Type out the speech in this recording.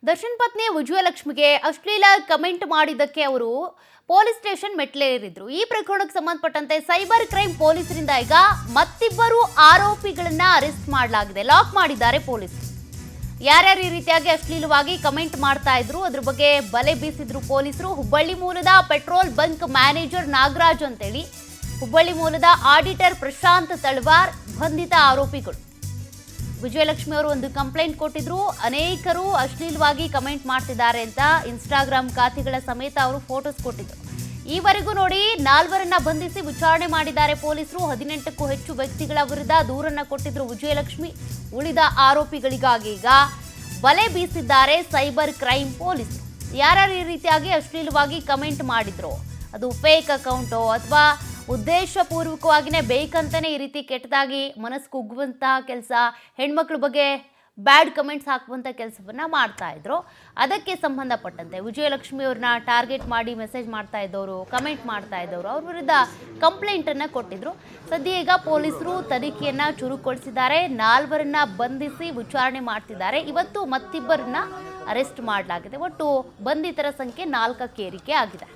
ದರ್ಶನ್ ಪತ್ನಿ ವಿಜಯಲಕ್ಷ್ಮಿಗೆ ಅಶ್ಲೀಲ ಕಮೆಂಟ್ ಮಾಡಿದ್ದಕ್ಕೆ ಅವರು ಪೊಲೀಸ್ ಸ್ಟೇಷನ್ ಮೆಟ್ಲೇರಿದ್ರು. ಈ ಪ್ರಕರಣಕ್ಕೆ ಸಂಬಂಧಪಟ್ಟಂತೆ ಸೈಬರ್ ಕ್ರೈಮ್ ಪೊಲೀಸರಿಂದ ಈಗ ಮತ್ತಿಬ್ಬರು ಆರೋಪಿಗಳನ್ನ ಅರೆಸ್ಟ್ ಮಾಡಲಾಗಿದೆ. ಲಾಕ್ ಮಾಡಿದ್ದಾರೆ ಪೊಲೀಸರು. ಯಾರ್ಯಾರು ಈ ರೀತಿಯಾಗಿ ಅಶ್ಲೀಲವಾಗಿ ಕಮೆಂಟ್ ಮಾಡ್ತಾ ಇದ್ರು ಅದ್ರ ಬಗ್ಗೆ ಬಲೆ ಬೀಸಿದ್ರು ಪೊಲೀಸರು. ಹುಬ್ಬಳ್ಳಿ ಮೂಲದ ಪೆಟ್ರೋಲ್ ಬಂಕ್ ಮ್ಯಾನೇಜರ್ ನಾಗರಾಜ್ ಅಂತೇಳಿ, ಹುಬ್ಬಳ್ಳಿ ಮೂಲದ ಆಡಿಟರ್ ಪ್ರಶಾಂತ್ ತಳವಾರ್ ಬಂಧಿತ ಆರೋಪಿಗಳು. ವಿಜಯಲಕ್ಷ್ಮಿ ಅವರು ಒಂದು ಕಂಪ್ಲೇಂಟ್ ಕೊಟ್ಟಿದ್ರು. ಅನೇಕರು ಅಶ್ಲೀಲವಾಗಿ ಕಮೆಂಟ್ ಮಾಡ್ತಿದ್ದಾರೆ ಅಂತ ಇನ್ಸ್ಟಾಗ್ರಾಮ್ ಖಾತೆಗಳ ಸಮೇತ ಅವರು ಫೋಟೋಸ್ ಕೊಟ್ಟಿದ್ರು. ಈವರೆಗೂ ನೋಡಿ 4 ಬಂಧಿಸಿ ವಿಚಾರಣೆ ಮಾಡಿದ್ದಾರೆ ಪೊಲೀಸರು. 18ಕ್ಕೂ ಹೆಚ್ಚು ವ್ಯಕ್ತಿಗಳ ವಿರುದ್ಧ ದೂರನ್ನ ಕೊಟ್ಟಿದ್ರು ವಿಜಯಲಕ್ಷ್ಮಿ. ಉಳಿದ ಆರೋಪಿಗಳಿಗಾಗಿ ಈಗ ಬಲೆ ಬೀಸಿದ್ದಾರೆ ಸೈಬರ್ ಕ್ರೈಮ್ ಪೊಲೀಸರು. ಯಾರ್ಯಾರು ಈ ರೀತಿಯಾಗಿ ಅಶ್ಲೀಲವಾಗಿ ಕಮೆಂಟ್ ಮಾಡಿದ್ರು, ಅದು ಫೇಕ್ ಅಕೌಂಟೋ ಅಥವಾ ಉದ್ದೇಶಪೂರ್ವಕವಾಗಿಯೇ ಬೇಕಂತಾನೆ ಈ ರೀತಿ ಕೆಟ್ಟದಾಗಿ ಮನಸ್ಸು ಕುಗ್ಗುವಂತಹ ಕೆಲಸ, ಹೆಣ್ಮಕ್ಳ ಬಗ್ಗೆ ಬ್ಯಾಡ್ ಕಮೆಂಟ್ಸ್ ಹಾಕುವಂಥ ಕೆಲಸವನ್ನ ಮಾಡ್ತಾ ಇದ್ರು. ಅದಕ್ಕೆ ಸಂಬಂಧಪಟ್ಟಂತೆ ವಿಜಯಲಕ್ಷ್ಮಿ ಅವ್ರನ್ನ ಟಾರ್ಗೆಟ್ ಮಾಡಿ ಮೆಸೇಜ್ ಮಾಡ್ತಾ ಇದ್ದವರು, ಕಮೆಂಟ್ ಮಾಡ್ತಾ ಇದ್ದವರು, ಅವ್ರ ವಿರುದ್ಧ ಕಂಪ್ಲೇಂಟನ್ನು ಕೊಟ್ಟಿದ್ರು. ಸದ್ಯ ಈಗ ಪೊಲೀಸರು ತನಿಖೆಯನ್ನ ಚುರುಕುಗೊಳಿಸಿದ್ದಾರೆ. 4 ಬಂಧಿಸಿ ವಿಚಾರಣೆ ಮಾಡ್ತಿದ್ದಾರೆ. ಇವತ್ತು ಮತ್ತಿಬ್ಬರನ್ನ ಅರೆಸ್ಟ್ ಮಾಡಲಾಗಿದೆ. ಒಟ್ಟು ಬಂಧಿತರ ಸಂಖ್ಯೆ 4ಕ್ಕೆ ಏರಿಕೆ ಆಗಿದೆ.